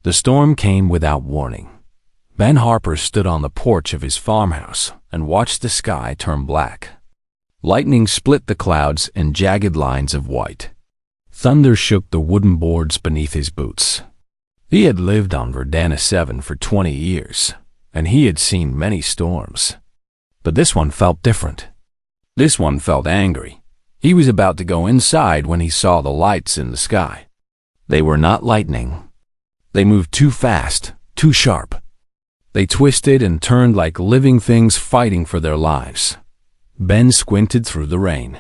The storm came without warning. Ben Harper stood on the porch of his farmhouse and watched the sky turn black. Lightning split the clouds in jagged lines of white. Thunder shook the wooden boards beneath his boots. He had lived on Verdana 7 for 20 years, and he had seen many storms. But this one felt different. This one felt angry. He was about to go inside when he saw the lights in the sky. They were not lightning. They moved too fast, too sharp. They twisted and turned like living things fighting for their lives. Ben squinted through the rain.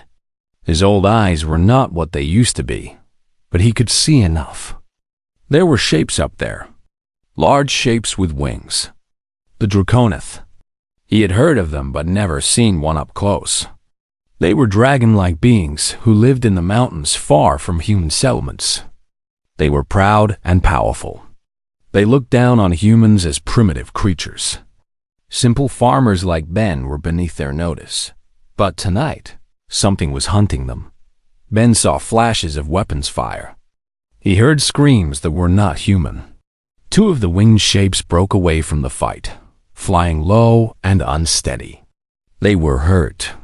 His old eyes were not what they used to be, but he could see enough. There were shapes up there, large shapes with wings. The Draconith. He had heard of them but never seen one up close. They were dragon-like beings who lived in the mountains far from human settlements. They were proud and powerful. They looked down on humans as primitive creatures. Simple farmers like Ben were beneath their notice. But tonight, something was hunting them. Ben saw flashes of weapons fire. He heard screams that were not human. Two of the winged shapes broke away from the fight, flying low and unsteady. They were hurt.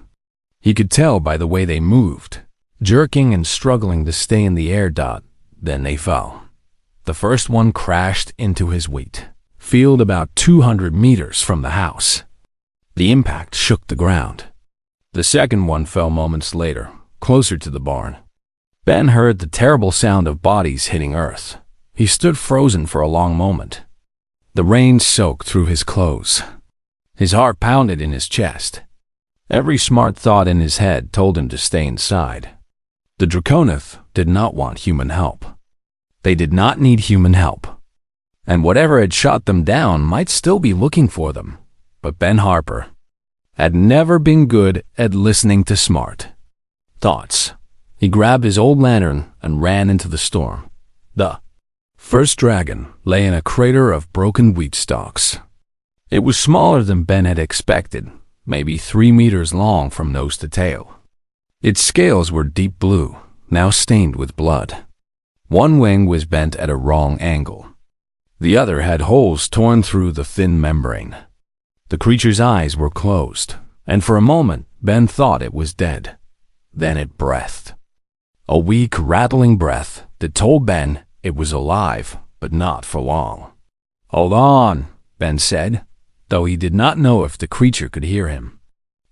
He could tell by the way they moved, jerking and struggling to stay in the air. Then they fell. The first one crashed into his wheat field about 200 meters from the house. The impact shook the ground. The second one fell moments later, closer to the barn. Ben heard the terrible sound of bodies hitting earth. He stood frozen for a long moment. The rain soaked through his clothes. His heart pounded in his chest. Every smart thought in his head told him to stay inside. The Draconith did not want human help. They did not need human help. And whatever had shot them down might still be looking for them. But Ben Harper had never been good at listening to smart thoughts. He grabbed his old lantern and ran into the storm. The first dragon lay in a crater of broken wheat stalks. It was smaller than Ben had expected, maybe 3 meters long from nose to tail. Its scales were deep blue, now stained with blood. One wing was bent at a wrong angle. The other had holes torn through the thin membrane. The creature's eyes were closed, and for a moment Ben thought it was dead. Then it breathed. A weak, rattling breath that told Ben it was alive, but not for long. "Hold on," Ben said, though he did not know if the creature could hear him.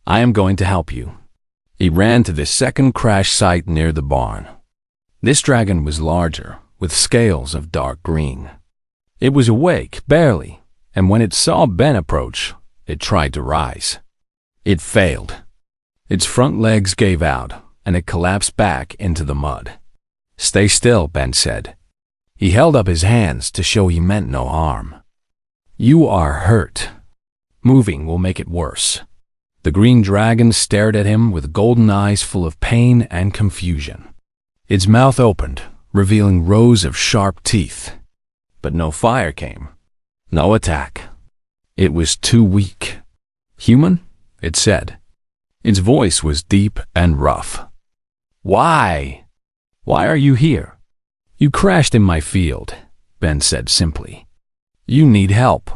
"I am going to help you." He ran to the second crash site near the barn. This dragon was larger, with scales of dark green. It was awake, barely, and when it saw Ben approach, it tried to rise. It failed. Its front legs gave out, and it collapsed back into the mud. "Stay still," Ben said. He held up his hands to show he meant no harm. "You are hurt. Moving will make it worse." The green dragon stared at him with golden eyes full of pain and confusion. Its mouth opened, revealing rows of sharp teeth. But no fire came. No attack. It was too weak. "Human?" it said. Its voice was deep and rough. "Why? Why are you here?" "You crashed in my field," Ben said simply. "You need help."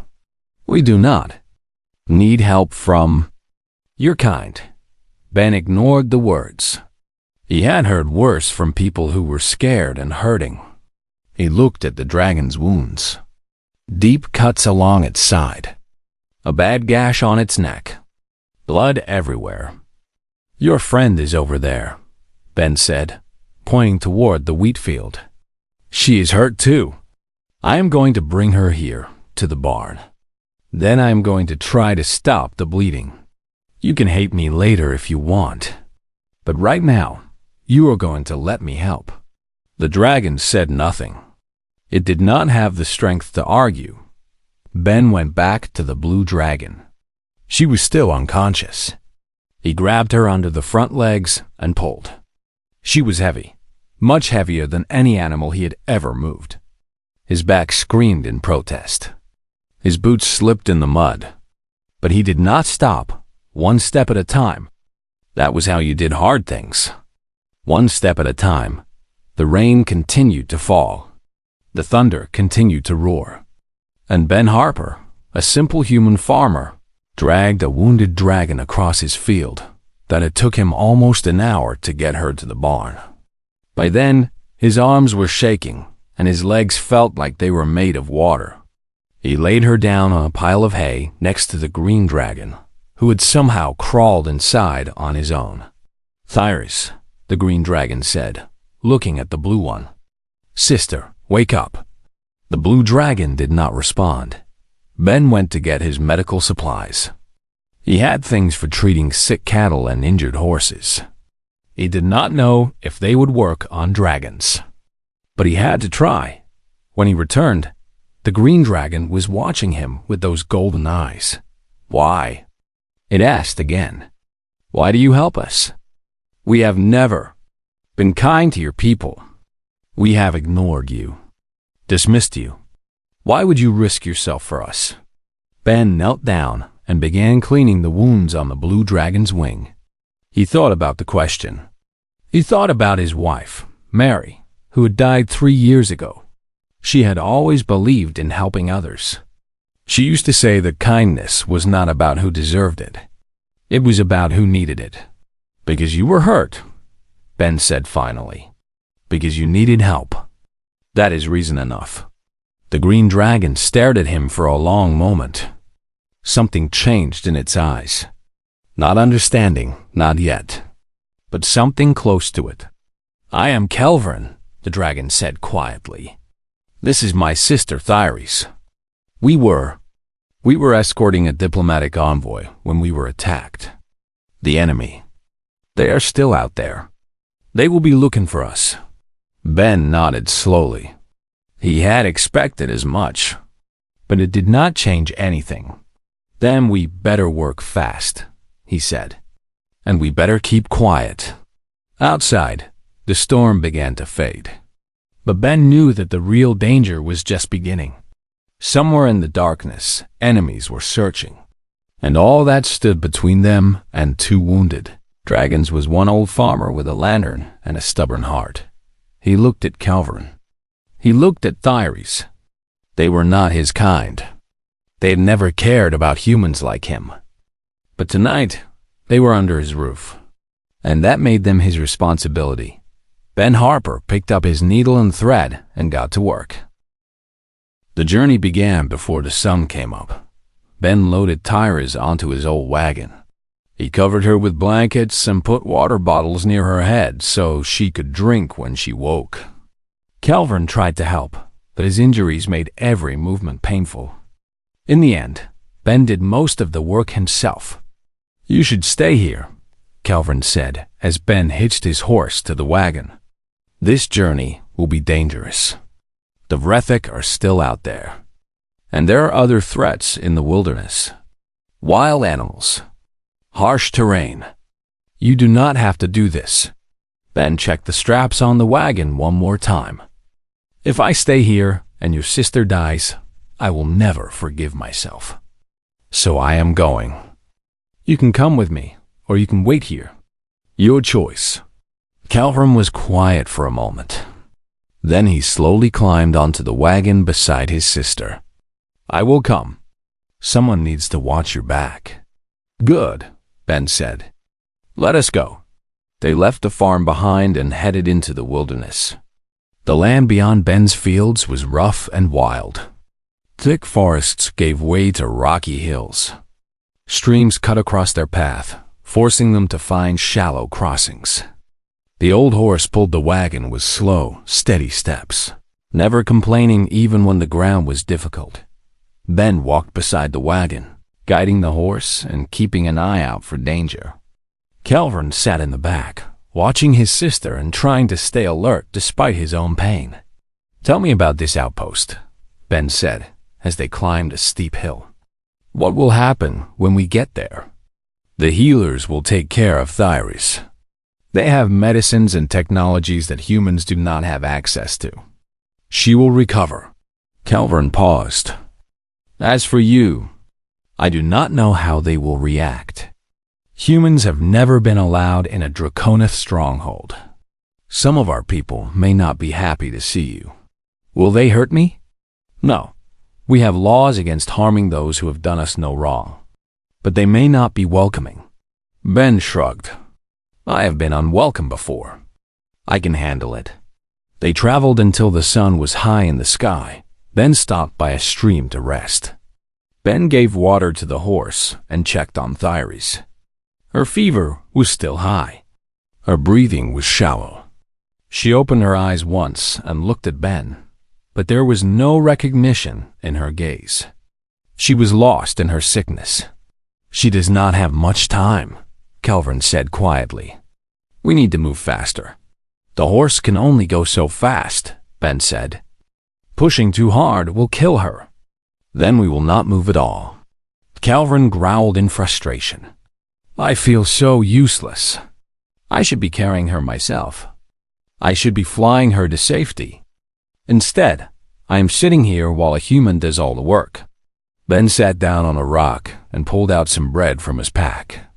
"We do not." "Need help from your kind." Ben ignored the words. He had heard worse from people who were scared and hurting. He looked at the dragon's wounds. Deep cuts along its side. A bad gash on its neck. Blood everywhere. "Your friend is over there," Ben said, pointing toward the wheat field. "She is hurt too. I am going to bring her here, to the barn. Then I am going to try to stop the bleeding. You can hate me later if you want. But right now, you are going to let me help." The dragon said nothing. It did not have the strength to argue. Ben went back to the blue dragon. She was still unconscious. He grabbed her under the front legs and pulled. She was heavy, much heavier than any animal he had ever moved. His back screamed in protest. His boots slipped in the mud. But he did not stop, one step at a time. That was how you did hard things. One step at a time. The rain continued to fall. The thunder continued to roar. And Ben Harper, a simple human farmer, dragged a wounded dragon across his field that it took him almost an hour to get her to the barn. By then, his arms were shaking and his legs felt like they were made of water. He laid her down on a pile of hay next to the green dragon, who had somehow crawled inside on his own. "Thyris," the green dragon said, looking at the blue one. "Sister, wake up." The blue dragon did not respond. Ben went to get his medical supplies. He had things for treating sick cattle and injured horses. He did not know if they would work on dragons, but he had to try. When he returned, the green dragon was watching him with those golden eyes. "Why?" it asked again. "Why do you help us? We have never been kind to your people. We have ignored you, dismissed you. Why would you risk yourself for us?" Ben knelt down and began cleaning the wounds on the blue dragon's wing. He thought about the question. He thought about his wife, Mary, who had died 3 years ago. She had always believed in helping others. She used to say that kindness was not about who deserved it. It was about who needed it. "Because you were hurt," Ben said finally. "Because you needed help. That is reason enough." The green dragon stared at him for a long moment. Something changed in its eyes. Not understanding, not yet, but something close to it. "I am Kelvin," the dragon said quietly. "This is my sister Thyris. We were escorting a diplomatic envoy when we were attacked. The enemy. They are still out there. They will be looking for us." Ben nodded slowly. He had expected as much, but it did not change anything. "Then we better work fast," he said. "And we better keep quiet." Outside, the storm began to fade. But Ben knew that the real danger was just beginning. Somewhere in the darkness, enemies were searching. And all that stood between them and 2 wounded dragons was one old farmer with a lantern and a stubborn heart. He looked at Calvin. He looked at Thyris. They were not his kind. They had never cared about humans like him. But tonight, they were under his roof. And that made them his responsibility. Ben Harper picked up his needle and thread and got to work. The journey began before the sun came up. Ben loaded Thyris onto his old wagon. He covered her with blankets and put water bottles near her head so she could drink when she woke. Calvin tried to help, but his injuries made every movement painful. In the end, Ben did most of the work himself. "You should stay here," Calvin said as Ben hitched his horse to the wagon. "This journey will be dangerous. The Vrethik are still out there. And there are other threats in the wilderness. Wild animals. Harsh terrain. You do not have to do this." Ben checked the straps on the wagon one more time. "If I stay here and your sister dies, I will never forgive myself. So I am going. You can come with me, or you can wait here. Your choice." Calvin was quiet for a moment. Then he slowly climbed onto the wagon beside his sister. "I will come. Someone needs to watch your back." "Good," Ben said. "Let us go." They left the farm behind and headed into the wilderness. The land beyond Ben's fields was rough and wild. Thick forests gave way to rocky hills. Streams cut across their path, forcing them to find shallow crossings. The old horse pulled the wagon with slow, steady steps, never complaining even when the ground was difficult. Ben walked beside the wagon, guiding the horse and keeping an eye out for danger. Calvin sat in the back, watching his sister and trying to stay alert despite his own pain. "Tell me about this outpost," Ben said as they climbed a steep hill. "What will happen when we get there?" "The healers will take care of Thyris. They have medicines and technologies that humans do not have access to. She will recover." Calvin paused. "As for you, I do not know how they will react. Humans have never been allowed in a Draconith stronghold. Some of our people may not be happy to see you. Will they hurt me? No. We have laws against harming those who have done us no wrong. But they may not be welcoming. Ben shrugged. I have been unwelcome before. I can handle it. They traveled until the sun was high in the sky, then stopped by a stream to rest. Ben gave water to the horse and checked on Thyres. Her fever was still high. Her breathing was shallow. She opened her eyes once and looked at Ben, but there was no recognition in her gaze. She was lost in her sickness. She does not have much time, Kelvin said quietly. We need to move faster. The horse can only go so fast, Ben said. Pushing too hard will kill her. Then we will not move at all. Kelvin growled in frustration. I feel so useless. I should be carrying her myself. I should be flying her to safety. Instead, I am sitting here while a human does all the work. Ben sat down on a rock and pulled out some bread from his pack.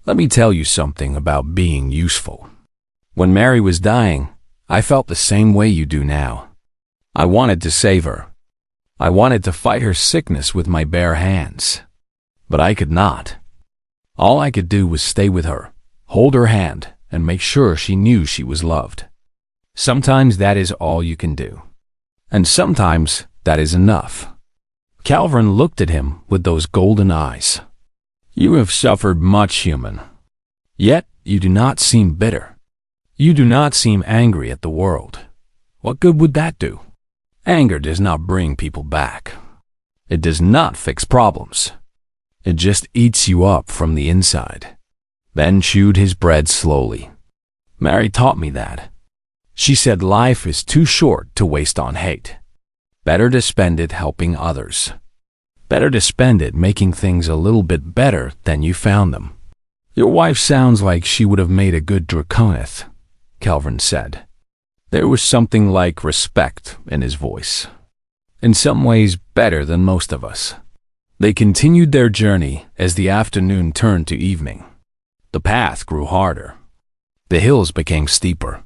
Let me tell you something about being useful. When Mary was dying, I felt the same way you do now. I wanted to save her. I wanted to fight her sickness with my bare hands. But I could not. All I could do was stay with her, hold her hand, and make sure she knew she was loved. Sometimes that is all you can do. And sometimes that is enough. Calvin looked at him with those golden eyes. You have suffered much, human. Yet you do not seem bitter. You do not seem angry at the world. What good would that do? Anger does not bring people back. It does not fix problems. It just eats you up from the inside. Ben chewed his bread slowly. Mary taught me that. She said life is too short to waste on hate. Better to spend it helping others. Better to spend it making things a little bit better than you found them. Your wife sounds like she would have made a good Draconith, Kelvin said. There was something like respect in his voice. In some ways better than most of us. They continued their journey as the afternoon turned to evening. The path grew harder. The hills became steeper.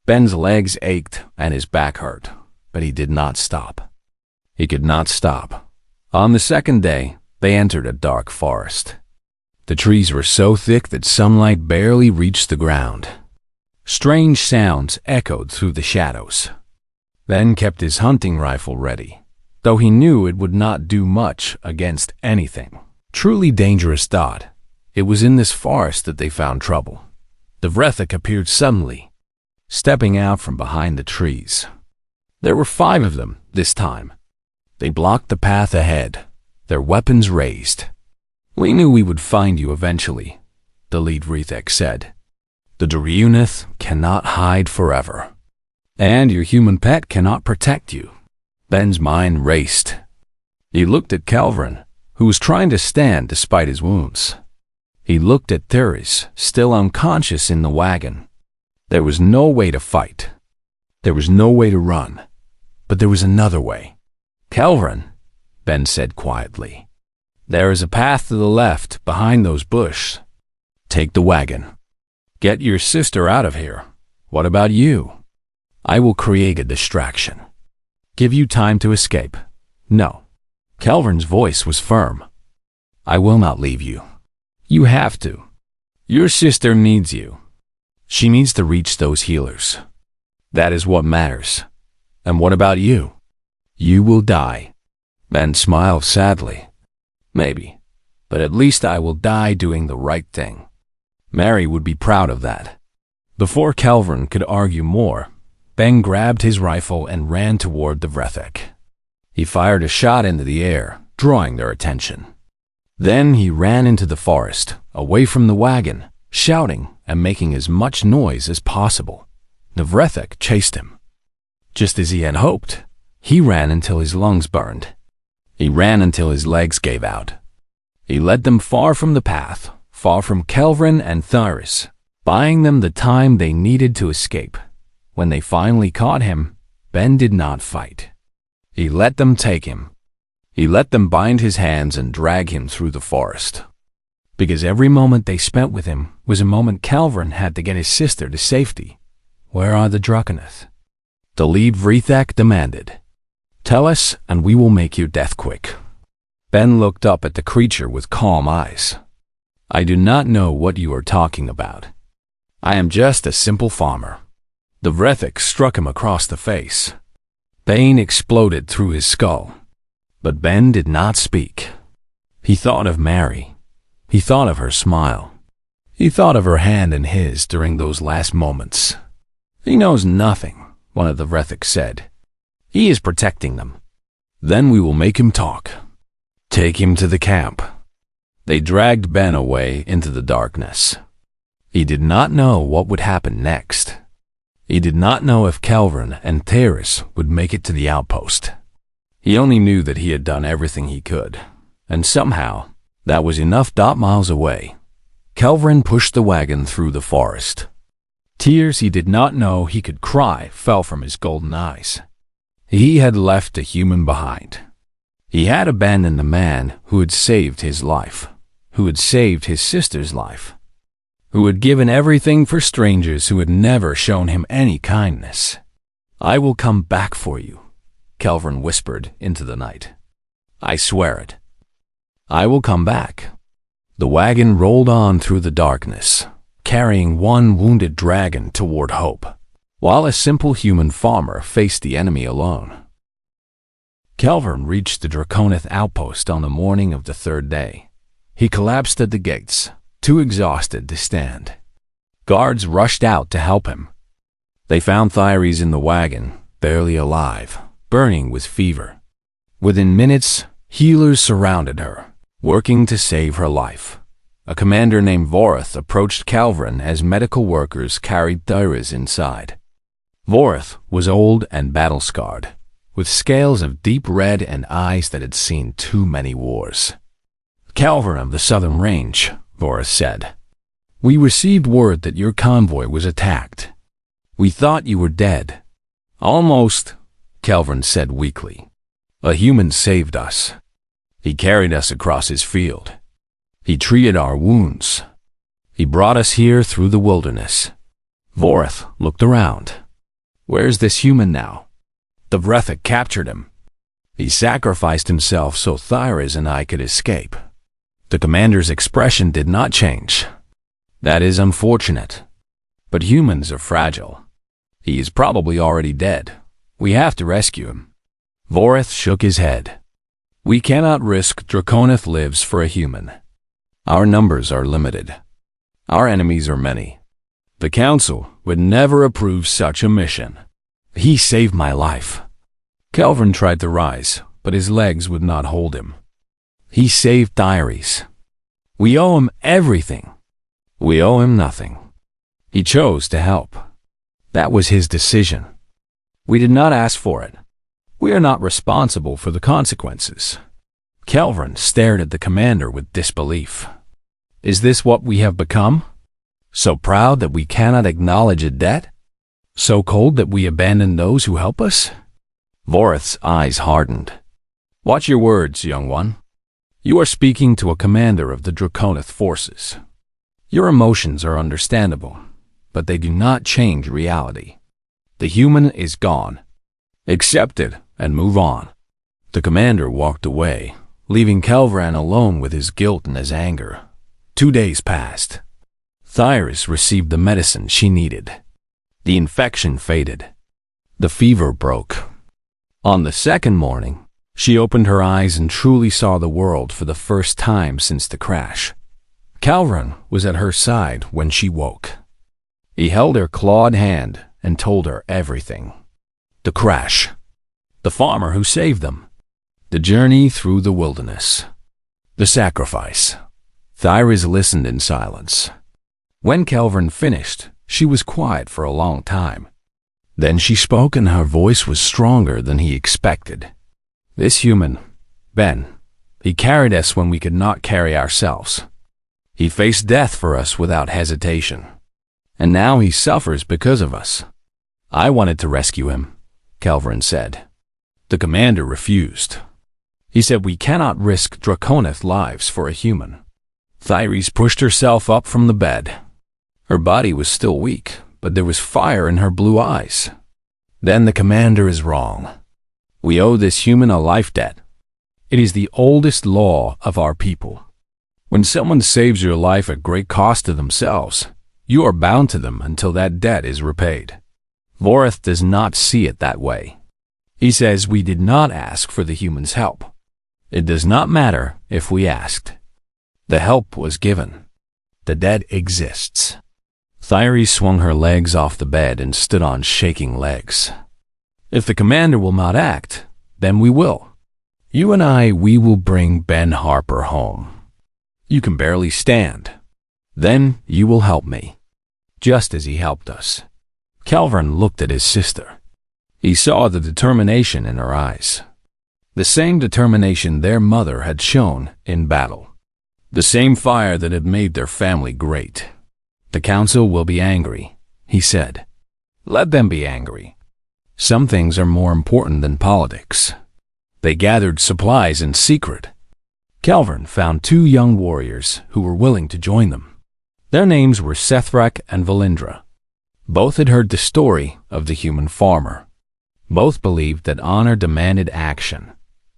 Ben's legs ached and his back hurt, but he did not stop. He could not stop. On the second day, they entered a dark forest. The trees were so thick that sunlight barely reached the ground. Strange sounds echoed through the shadows. Ben kept his hunting rifle ready, though he knew it would not do much against anything. Truly dangerous thought. It was in this forest that they found trouble. The Vrethik appeared suddenly, stepping out from behind the trees. There were 5 of them this time. They blocked the path ahead, their weapons raised. We knew we would find you eventually, the lead Vrethik said. The Draconith cannot hide forever. And your human pet cannot protect you. Ben's mind raced. He looked at Kelvin, who was trying to stand despite his wounds. He looked at Thyres, still unconscious in the wagon. There was no way to fight. There was no way to run. But there was another way. Kelvin, Ben said quietly. There is a path to the left behind those bushes. Take the wagon. Get your sister out of here. What about you? I will create a distraction. Give you time to escape. No. Kelvin's voice was firm. I will not leave you. You have to. Your sister needs you. She needs to reach those healers. That is what matters. And what about you? You will die. Ben smiled sadly. Maybe. But at least I will die doing the right thing. Mary would be proud of that. Before Kelvin could argue more, Ben grabbed his rifle and ran toward the Vrethik. He fired a shot into the air, drawing their attention. Then he ran into the forest, away from the wagon, shouting and making as much noise as possible. The Vrethik chased him. Just as he had hoped, he ran until his lungs burned. He ran until his legs gave out. He led them far from the path, far from Kelvin and Thyres, buying them the time they needed to escape. When they finally caught him, Ben did not fight. He let them take him. He let them bind his hands and drag him through the forest. Because every moment they spent with him was a moment Kelvin had to get his sister to safety. Where are the Draconith? The lead Vrethak demanded. "Tell us, and we will make your death quick." Ben looked up at the creature with calm eyes. "I do not know what you are talking about. I am just a simple farmer." The Vrethak struck him across the face. Pain exploded through his skull. But Ben did not speak. He thought of Mary. He thought of her smile. He thought of her hand in his during those last moments. "He knows nothing," one of the Vrethak said. "He is protecting them. Then we will make him talk. Take him to the camp." They dragged Ben away into the darkness. He did not know what would happen next. He did not know if Kelvin and Teres would make it to the outpost. He only knew that he had done everything he could, and somehow that was enough. Miles away, Kelvin pushed the wagon through the forest. Tears he did not know he could cry fell from his golden eyes. He had left a human behind. He had abandoned the man who had saved his life, who had saved his sister's life, who had given everything for strangers who had never shown him any kindness. "I will come back for you," Kelvin whispered into the night. "I swear it. I will come back." The wagon rolled on through the darkness, carrying one wounded dragon toward hope, while a simple human farmer faced the enemy alone. Kelvin reached the Draconith outpost on the morning of the third day. He collapsed at the gates, too exhausted to stand. Guards rushed out to help him. They found Thyres in the wagon, barely alive, burning with fever. Within minutes, healers surrounded her, working to save her life. A commander named Vorath approached Kelvin as medical workers carried Thyres inside. Vorath was old and battle-scarred, with scales of deep red and eyes that had seen too many wars. "Kelvin of the Southern Range," Vorath said. "We received word that your convoy was attacked. We thought you were dead." "Almost," Kelvin said weakly. "A human saved us. He carried us across his field. He treated our wounds. He brought us here through the wilderness." Vorath looked around. "Where's this human now?" "The Vrethak captured him. He sacrificed himself so Thyres and I could escape." The commander's expression did not change. "That is unfortunate. But humans are fragile. He is probably already dead. We have to rescue him." Vorath shook his head. "We cannot risk Draconith lives for a human. Our numbers are limited. Our enemies are many. The Council would never approve such a mission." "He saved my life." Kelvin tried to rise, but his legs would not hold him. "He saved Thyres. We owe him everything." "We owe him nothing. He chose to help. That was his decision. We did not ask for it. We are not responsible for the consequences." Kelvin stared at the commander with disbelief. "Is this what we have become? So proud that we cannot acknowledge a debt? So cold that we abandon those who help us?" Vorath's eyes hardened. "Watch your words, young one. You are speaking to a commander of the Draconith forces. Your emotions are understandable, but they do not change reality. The human is gone. Accept it and move on." The commander walked away, leaving Kelvin alone with his guilt and his anger. 2 days passed. Thyres received the medicine she needed. The infection faded. The fever broke. On the second morning, she opened her eyes and truly saw the world for the first time since the crash. Kelvin was at her side when she woke. He held her clawed hand and told her everything. The crash. The farmer who saved them. The journey through the wilderness. The sacrifice. Thyres listened in silence. When Kelvin finished, she was quiet for a long time. Then she spoke and her voice was stronger than he expected. "This human, Ben, he carried us when we could not carry ourselves. He faced death for us without hesitation. And now he suffers because of us. I wanted to rescue him," Kelvin said. The commander refused. He said, "We cannot risk Draconith lives for a human." Thyres pushed herself up from the bed. Her body was still weak, but there was fire in her blue eyes. Then the commander is wrong. We owe this human a life debt. It is the oldest law of our people. When someone saves your life at great cost to themselves, you are bound to them until that debt is repaid. Voreth does not see it that way. He says we did not ask for the human's help. It does not matter if we asked. The help was given. The debt exists. Thyri swung her legs off the bed and stood on shaking legs. If the commander will not act, then we will. You and I, we will bring Ben Harper home. You can barely stand. Then you will help me, just as he helped us. Calvin looked at his sister. He saw the determination in her eyes. The same determination their mother had shown in battle. The same fire that had made their family great. The council will be angry, he said. Let them be angry. Some things are more important than politics. They gathered supplies in secret. Calvin found 2 young warriors who were willing to join them. Their names were Sethrak and Valindra. Both had heard the story of the human farmer. Both believed that honor demanded action.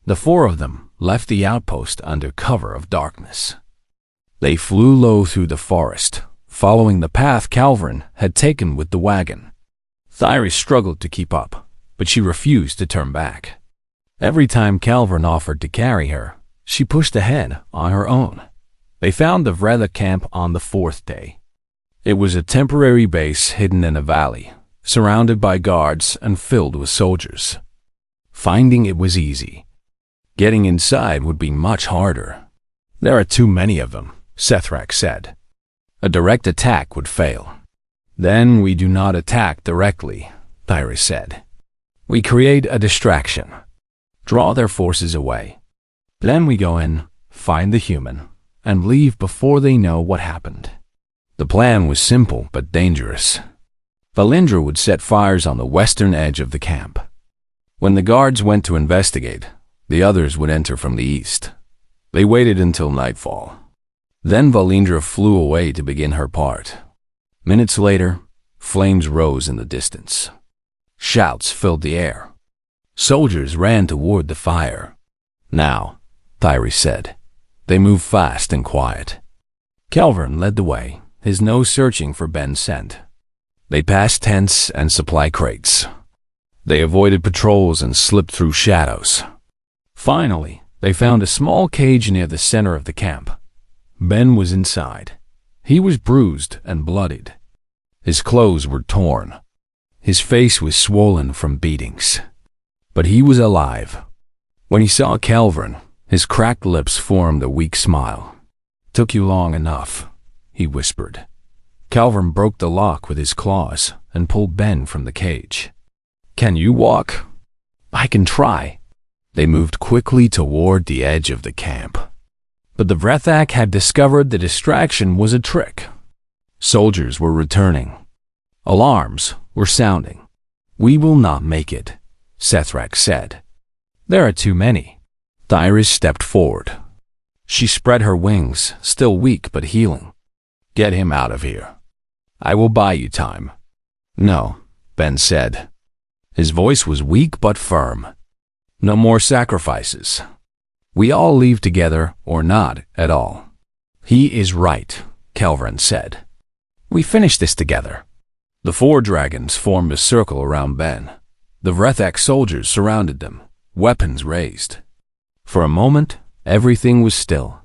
The 4 of them left the outpost under cover of darkness. They flew low through the forest, following the path Calvin had taken with the wagon. Thyri struggled to keep up, but she refused to turn back. Every time Calvin offered to carry her, she pushed ahead on her own. They found the Vrela camp on the 4th day. It was a temporary base hidden in a valley, surrounded by guards and filled with soldiers. Finding it was easy. Getting inside would be much harder. There are too many of them, Sethrak said. A direct attack would fail. Then we do not attack directly, Thyri said. We create a distraction. Draw their forces away. Then we go in, find the human, and leave before they know what happened. The plan was simple but dangerous. Valindra would set fires on the western edge of the camp. When the guards went to investigate, the others would enter from the east. They waited until nightfall. Then Valindra flew away to begin her part. Minutes later, flames rose in the distance. Shouts filled the air. Soldiers ran toward the fire. Now, Thyri said. They moved fast and quiet. Calvin led the way, his nose searching for Ben's scent. They passed tents and supply crates. They avoided patrols and slipped through shadows. Finally, they found a small cage near the center of the camp. Ben was inside. He was bruised and bloodied. His clothes were torn. His face was swollen from beatings. But he was alive. When he saw Calvin, his cracked lips formed a weak smile. "Took you long enough," he whispered. Calvin broke the lock with his claws and pulled Ben from the cage. "Can you walk?" "I can try." They moved quickly toward the edge of the camp. But the Vrethak had discovered the distraction was a trick. Soldiers were returning. Alarms were sounding. "We will not make it," Sethrak said. "There are too many." Thyri stepped forward. She spread her wings, still weak but healing. "Get him out of here. I will buy you time." "No," Ben said. His voice was weak but firm. "No more sacrifices. We all leave together or not at all." "He is right," Calvin said. "We finish this together." The 4 dragons formed a circle around Ben. The Vrethak soldiers surrounded them, weapons raised. For a moment, everything was still.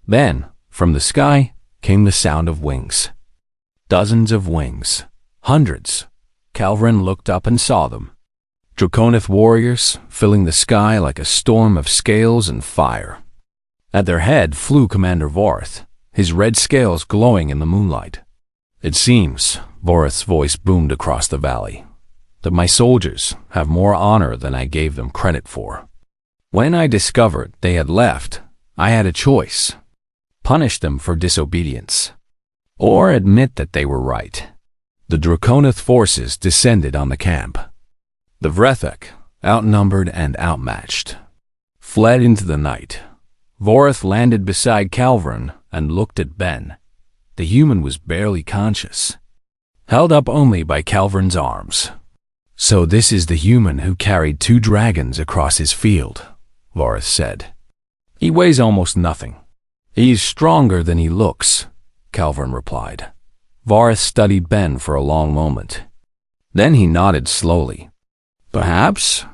Then, from the sky, came the sound of wings. Dozens of wings. Hundreds. Calvin looked up and saw them. Draconith warriors, filling the sky like a storm of scales and fire. At their head flew Commander Voreth, his red scales glowing in the moonlight. "It seems," Voreth's voice boomed across the valley, "that my soldiers have more honor than I gave them credit for. When I discovered they had left, I had a choice. Punish them for disobedience, or admit that they were right." The Draconith forces descended on the camp. The Vrethak, outnumbered and outmatched, fled into the night. Voreth landed beside Calvin and looked at Ben. The human was barely conscious, held up only by Calvin's arms. So this is the human who carried 2 dragons across his field, Vareth said. He weighs almost nothing. He's stronger than he looks, Calvin replied. Vareth studied Ben for a long moment. Then he nodded slowly. Perhaps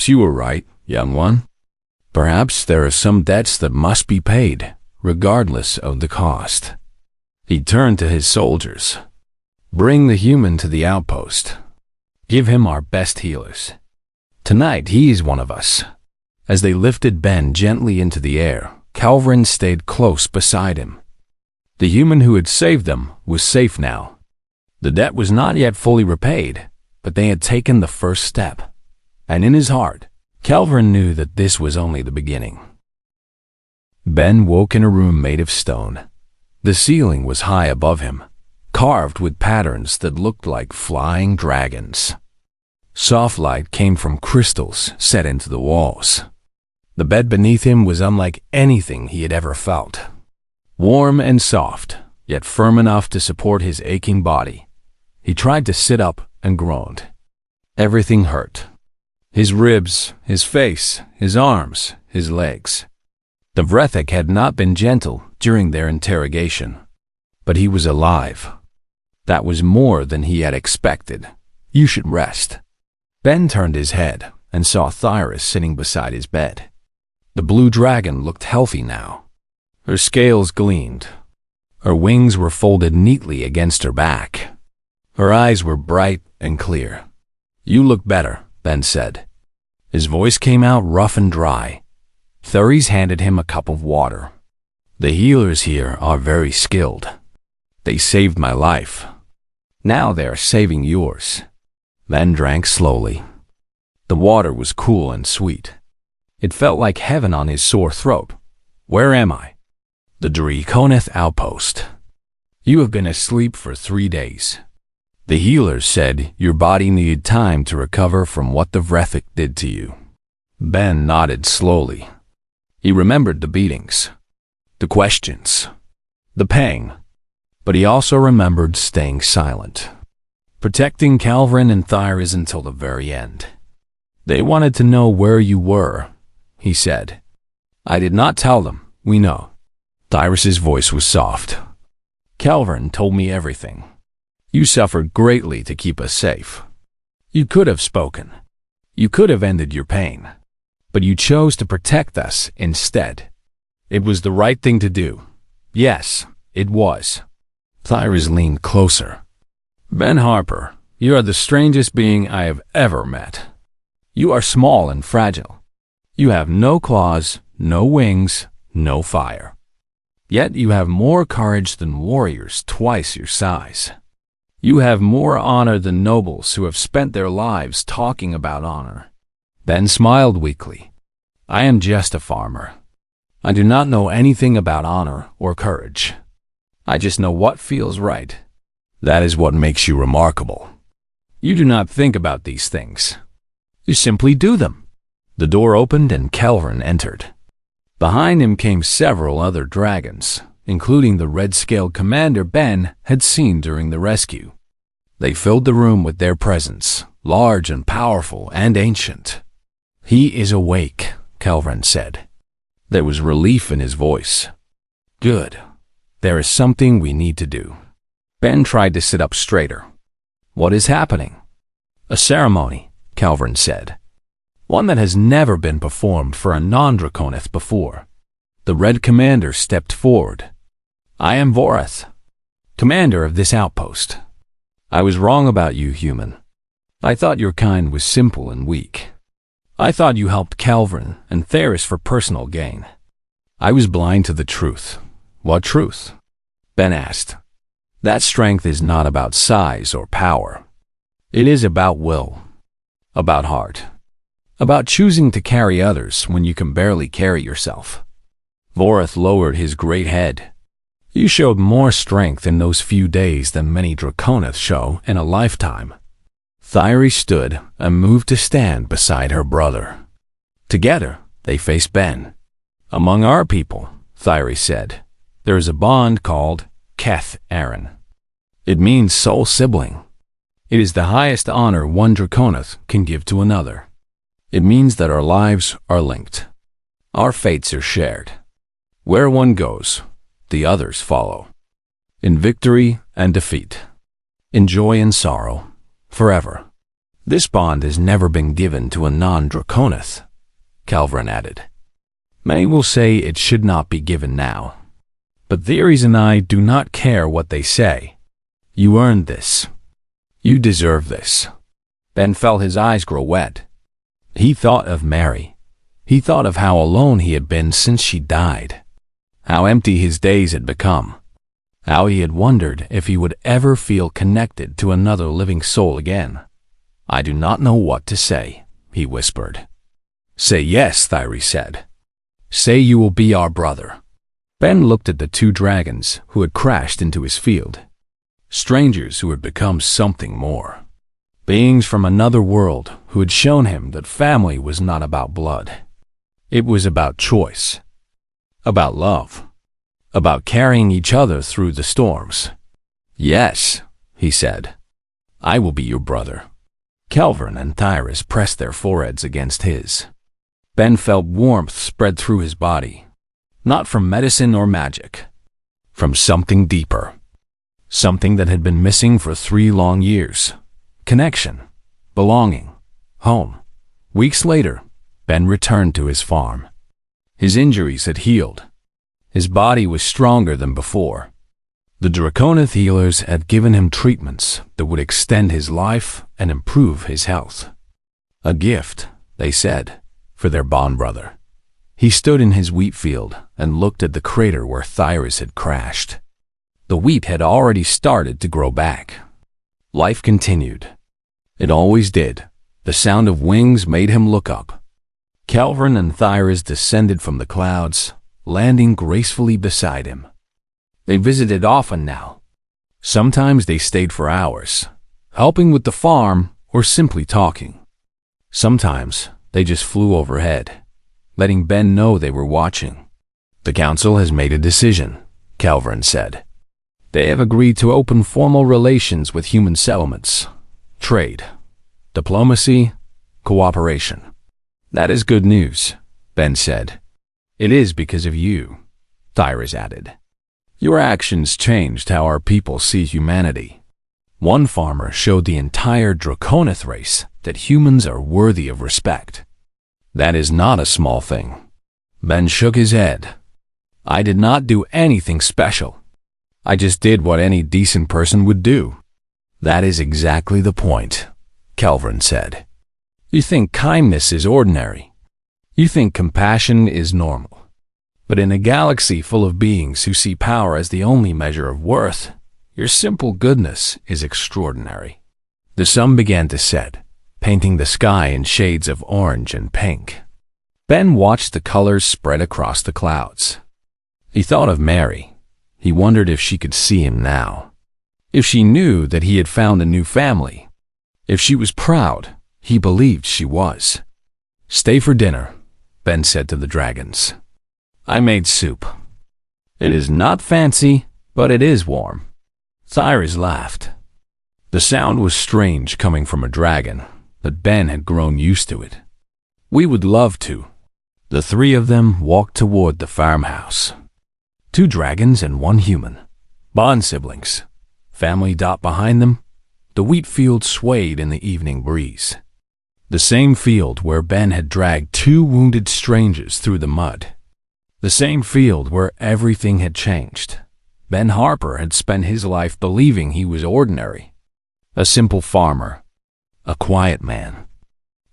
you were right, young one. Perhaps there are some debts that must be paid, regardless of the cost. He turned to his soldiers. Bring the human to the outpost. Give him our best healers. Tonight he is one of us. As they lifted Ben gently into the air, Calvin stayed close beside him. The human who had saved them was safe now. The debt was not yet fully repaid, but they had taken the first step. And in his heart, Calvin knew that this was only the beginning. Ben woke in a room made of stone. The ceiling was high above him, carved with patterns that looked like flying dragons. Soft light came from crystals set into the walls. The bed beneath him was unlike anything he had ever felt. Warm and soft, yet firm enough to support his aching body. He tried to sit up and groaned. Everything hurt. His ribs, his face, his arms, his legs. The Vrethik had not been gentle during their interrogation, but he was alive. That was more than he had expected. You should rest. Ben turned his head and saw Thyris sitting beside his bed. The blue dragon looked healthy now. Her scales gleamed. Her wings were folded neatly against her back. Her eyes were bright and clear. You look better, Ben said. His voice came out rough and dry. Thuris handed him a cup of water. The healers here are very skilled. They saved my life. Now they are saving yours. Ben drank slowly. The water was cool and sweet. It felt like heaven on his sore throat. Where am I? The Draconith outpost. You have been asleep for 3 days. The healers said your body needed time to recover from what the Vrethik did to you. Ben nodded slowly. He remembered the beatings, the questions, the pain, but he also remembered staying silent, protecting Calvin and Thyris until the very end. They wanted to know where you were, he said. I did not tell them, we know. Thyris's voice was soft. Calvin told me everything. You suffered greatly to keep us safe. You could have spoken. You could have ended your pain. But you chose to protect us instead. It was the right thing to do. Yes, it was. Thyris leaned closer. Ben Harper, you are the strangest being I have ever met. You are small and fragile. You have no claws, no wings, no fire. Yet you have more courage than warriors twice your size. You have more honor than nobles who have spent their lives talking about honor. Ben smiled weakly. I am just a farmer. I do not know anything about honor or courage. I just know what feels right. That is what makes you remarkable. You do not think about these things. You simply do them. The door opened and Calvin entered. Behind him came several other dragons, including the red-scaled commander Ben had seen during the rescue. They filled the room with their presence, large and powerful and ancient. He is awake, Calvin said. There was relief in his voice. Good. There is something we need to do. Ben tried to sit up straighter. What is happening? A ceremony, Calvin said. One that has never been performed for a non-Draconith before. The Red Commander stepped forward. I am Voreth, commander of this outpost. I was wrong about you, human. I thought your kind was simple and weak. I thought you helped Calvin and Thyris for personal gain. I was blind to the truth. What truth? Ben asked. That strength is not about size or power. It is about will, about heart, about choosing to carry others when you can barely carry yourself. Voreth lowered his great head. You showed more strength in those few days than many Draconiths show in a lifetime. Thyris stood and moved to stand beside her brother. Together, they faced Ben. Among our people, Thyris said, there is a bond called Keth Aaron. It means soul sibling. It is the highest honor one Draconith can give to another. It means that our lives are linked. Our fates are shared. Where one goes, the others follow. In victory and defeat. In joy and sorrow. Forever. This bond has never been given to a non-Draconith, Calvin added. Many will say it should not be given now. But Theories and I do not care what they say. You earned this. You deserve this. Ben felt his eyes grow wet. He thought of Mary. He thought of how alone he had been since she died. How empty his days had become. How he had wondered if he would ever feel connected to another living soul again. I do not know what to say, he whispered. Say yes, Thyri said. Say you will be our brother. Ben looked at the two dragons who had crashed into his field. Strangers who had become something more. Beings from another world who had shown him that family was not about blood. It was about choice. About love. About carrying each other through the storms. Yes, he said. I will be your brother. Calvin and Thyris pressed their foreheads against his. Ben felt warmth spread through his body. Not from medicine or magic. From something deeper. Something that had been missing for 3 long years. Connection. Belonging. Home. Weeks later, Ben returned to his farm. His injuries had healed. His body was stronger than before. The Draconith healers had given him treatments that would extend his life and improve his health. A gift, they said, for their bond brother. He stood in his wheat field and looked at the crater where Thyris had crashed. The wheat had already started to grow back. Life continued. It always did. The sound of wings made him look up. Calvin and Thyris descended from the clouds, landing gracefully beside him. They visited often now. Sometimes they stayed for hours, helping with the farm or simply talking. Sometimes they just flew overhead, letting Ben know they were watching. The council has made a decision, Calvin said. They have agreed to open formal relations with human settlements, trade, diplomacy, cooperation. That is good news, Ben said. It is because of you, Thyris added. Your actions changed how our people see humanity. One farmer showed the entire Draconith race that humans are worthy of respect. That is not a small thing. Ben shook his head. I did not do anything special. I just did what any decent person would do. That is exactly the point, Calvin said. You think kindness is ordinary. You think compassion is normal. But in a galaxy full of beings who see power as the only measure of worth, your simple goodness is extraordinary. The sun began to set, painting the sky in shades of orange and pink. Ben watched the colors spread across the clouds. He thought of Mary. He wondered if she could see him now. If she knew that he had found a new family. If she was proud, he believed she was. Stay for dinner, Ben said to the dragons. I made soup. It is not fancy, but it is warm. Thyris laughed. The sound was strange coming from a dragon, but Ben had grown used to it. We would love to. The 3 of them walked toward the farmhouse. 2 dragons and 1 human. Bond siblings. Family dot behind them. The wheat field swayed in the evening breeze. The same field where Ben had dragged 2 wounded strangers through the mud. The same field where everything had changed. Ben Harper had spent his life believing he was ordinary. A simple farmer. A quiet man.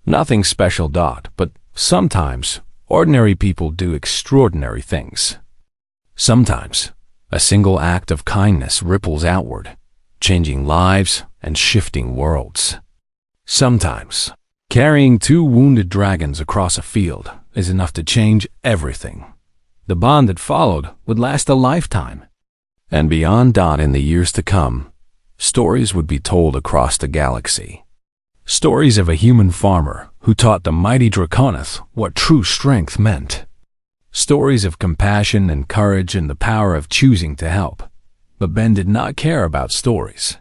Nothing special, but sometimes ordinary people do extraordinary things. Sometimes a single act of kindness ripples outward, changing lives and shifting worlds. Sometimes carrying 2 wounded dragons across a field is enough to change everything. The bond that followed would last a lifetime. And beyond Dot in the years to come, stories would be told across the galaxy. Stories of a human farmer who taught the mighty Draconith what true strength meant. Stories of compassion and courage and the power of choosing to help. But Ben did not care about stories.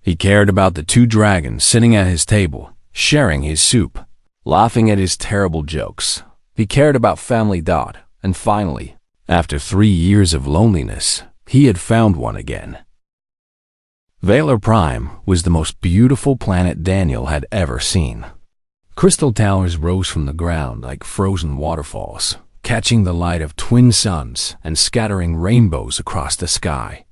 He cared about the two dragons sitting at his table, sharing his soup, laughing at his terrible jokes. He cared about Family Dot, and finally, after 3 years of loneliness, he had found one again. Valor Prime was the most beautiful planet Daniel had ever seen. Crystal towers rose from the ground like frozen waterfalls, catching the light of twin suns and scattering rainbows across the sky.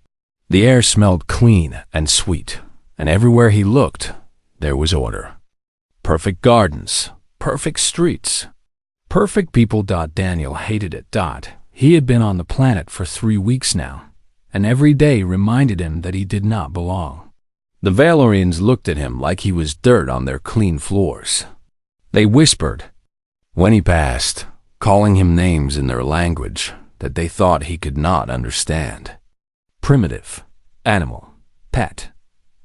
The air smelled clean and sweet, and everywhere he looked, there was order. Perfect gardens, perfect streets, perfect people. Daniel hated it. He had been on the planet for 3 weeks now, and every day reminded him that he did not belong. The Valorians looked at him like he was dirt on their clean floors. They whispered when he passed, calling him names in their language that they thought he could not understand. Primitive, animal, pet.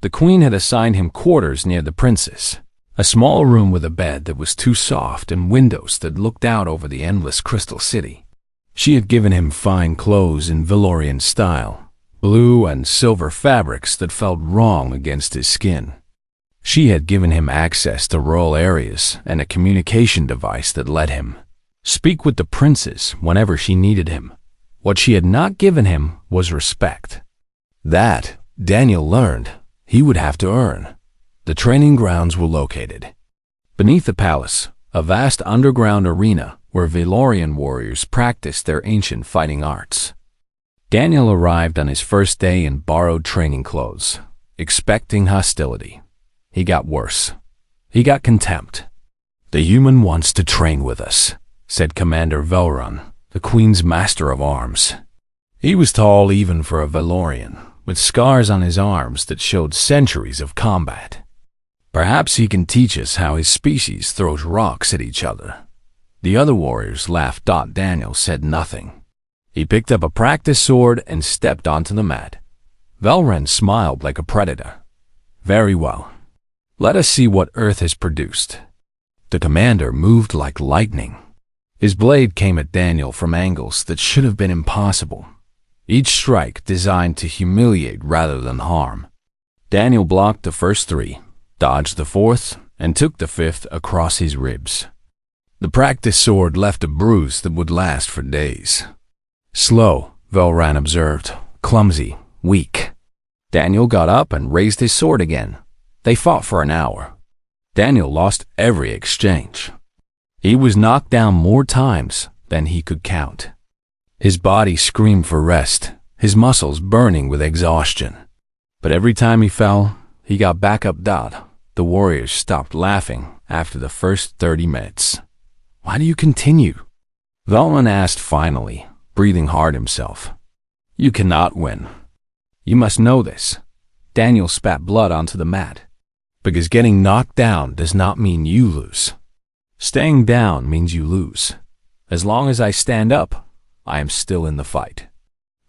The queen had assigned him quarters near the princess, a small room with a bed that was too soft and windows that looked out over the endless crystal city. She had given him fine clothes in Valorian style, blue and silver fabrics that felt wrong against his skin. She had given him access to rural areas and a communication device that let him speak with the princess whenever she needed him. What she had not given him was respect. That, Daniel learned, he would have to earn. The training grounds were located beneath the palace, a vast underground arena where Valorian warriors practiced their ancient fighting arts. Daniel arrived on his first day in borrowed training clothes, expecting hostility. He got worse. He got contempt. "The human wants to train with us," said Commander Velrun, the Queen's master of arms. He was tall even for a Valorian, with scars on his arms that showed centuries of combat. "Perhaps he can teach us how his species throws rocks at each other." The other warriors laughed. Daniel said nothing. He picked up a practice sword and stepped onto the mat. Velrun smiled like a predator. "Very well. Let us see what Earth has produced." The commander moved like lightning. His blade came at Daniel from angles that should have been impossible, each strike designed to humiliate rather than harm. Daniel blocked the first 3, dodged the 4th, and took the 5th across his ribs. The practice sword left a bruise that would last for days. "Slow," Velrun observed. "Clumsy, weak." Daniel got up and raised his sword again. They fought for an hour. Daniel lost every exchange. He was knocked down more times than he could count. His body screamed for rest, his muscles burning with exhaustion. But every time he fell, he got back up. The warriors stopped laughing after the first 30 minutes. "Why do you continue?" Velrun asked finally, breathing hard himself. "You cannot win. You must know this." Daniel spat blood onto the mat. "Because getting knocked down does not mean you lose. Staying down means you lose. As long as I stand up, I am still in the fight."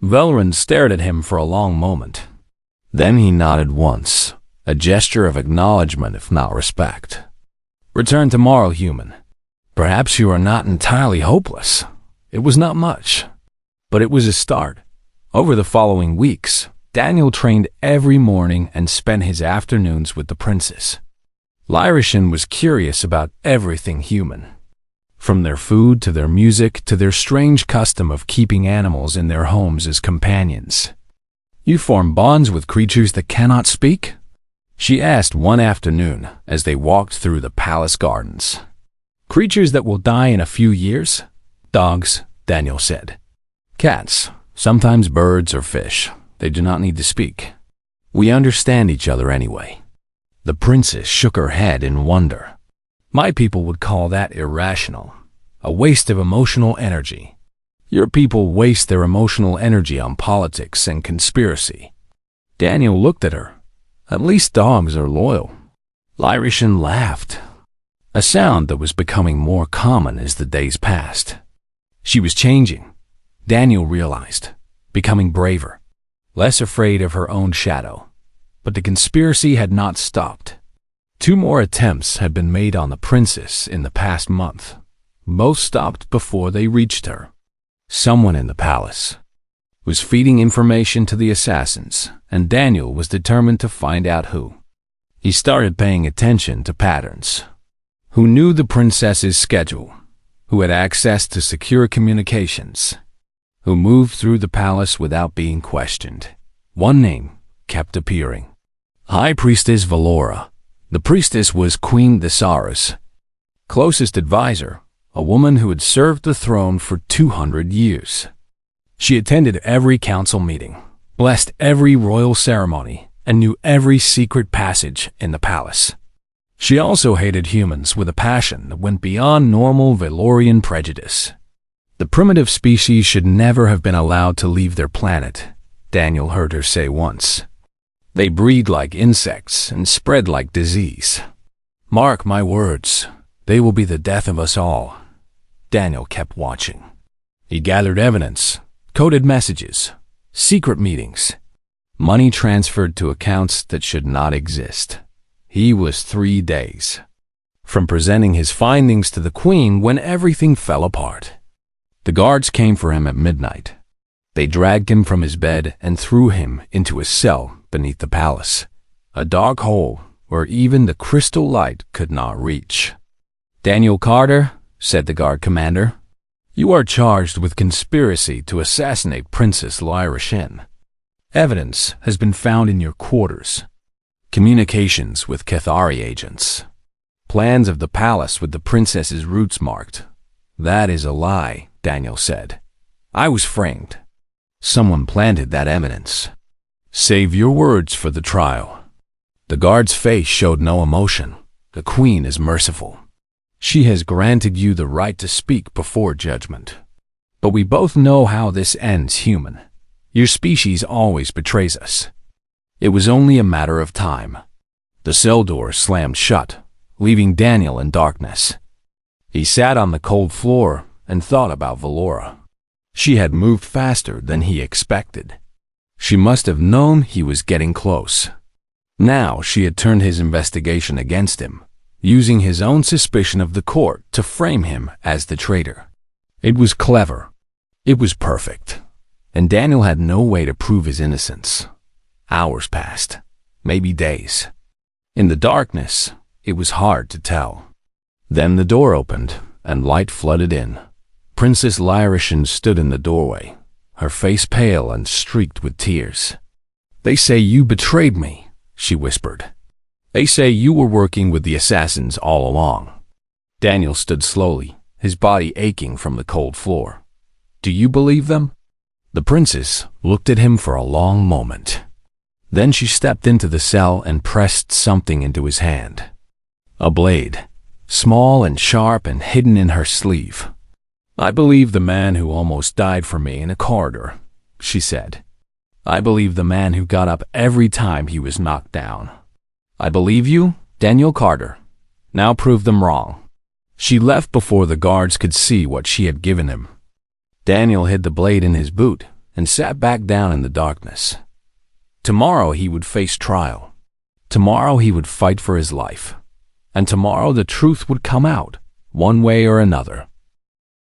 Velrun stared at him for a long moment. Then he nodded once, a gesture of acknowledgement if not respect. "Return tomorrow, human. Perhaps you are not entirely hopeless." It was not much, but it was a start. Over the following weeks, Daniel trained every morning and spent his afternoons with the princess. Narration was curious about everything human, from their food to their music to their strange custom of keeping animals in their homes as companions. "You form bonds with creatures that cannot speak?" she asked one afternoon as they walked through the palace gardens. "Creatures that will die in a few years?" "Dogs," Daniel said. "Cats, sometimes birds or fish. They do not need to speak. We understand each other anyway." The princess shook her head in wonder. "My people would call that irrational, a waste of emotional energy. Your people waste their emotional energy on politics and conspiracy." Daniel looked at her. "At least dogs are loyal." Narration laughed, a sound that was becoming more common as the days passed. She was changing, Daniel realized, becoming braver, less afraid of her own shadow. But the conspiracy had not stopped. 2 more attempts had been made on the princess in the past month. Both stopped before they reached her. Someone in the palace. was feeding information to the assassins, and Daniel was determined to find out who. He started paying attention to patterns. Who knew the princess's schedule? Who had access to secure communications? Who moved through the palace without being questioned? One name kept appearing. High Priestess Valora. The priestess was Queen Thesaurus' closest advisor, a woman who had served the throne for 200 years. She attended every council meeting, blessed every royal ceremony, and knew every secret passage in the palace. She also hated humans with a passion that went beyond normal Valorian prejudice. The primitive species should never have been allowed to leave their planet, Daniel heard her say once. They breed like insects and spread like disease. Mark my words, they will be the death of us all. Daniel kept watching. He gathered evidence, coded messages, secret meetings, money transferred to accounts that should not exist. He was 3 days from presenting his findings to the queen when everything fell apart. The guards came for him at midnight. They dragged him from his bed and threw him into a cell beneath the palace, a dark hole where even the crystal light could not reach. Daniel Carter, said the guard commander, you are charged with conspiracy to assassinate Princess Narration. Evidence has been found in your quarters. Communications with Cathari agents. Plans of the palace with the princess's roots marked. That is a lie, Daniel said. I was framed. Someone planted that evidence. Save your words for the trial. The guard's face showed no emotion. The queen is merciful. She has granted you the right to speak before judgment. But we both know how this ends, human. Your species always betrays us. It was only a matter of time. The cell door slammed shut, leaving Daniel in darkness. He sat on the cold floor and thought about Valora. She had moved faster than he expected. She must have known he was getting close. Now she had turned his investigation against him, using his own suspicion of the court to frame him as the traitor. It was clever. It was perfect. And Daniel had no way to prove his innocence. Hours passed, maybe days. In the darkness, it was hard to tell. Then the door opened, and light flooded in. Princess Narration stood in the doorway, her face pale and streaked with tears. They say you betrayed me, she whispered. They say you were working with the assassins all along. Daniel stood slowly, his body aching from the cold floor. Do you believe them? The princess looked at him for a long moment. Then she stepped into the cell and pressed something into his hand. A blade, small and sharp and hidden in her sleeve. I believe the man who almost died for me in a corridor, she said. I believe the man who got up every time he was knocked down. I believe you, Daniel Carter. Now prove them wrong. She left before the guards could see what she had given him. Daniel hid the blade in his boot and sat back down in the darkness. Tomorrow he would face trial. Tomorrow he would fight for his life. And tomorrow the truth would come out, one way or another.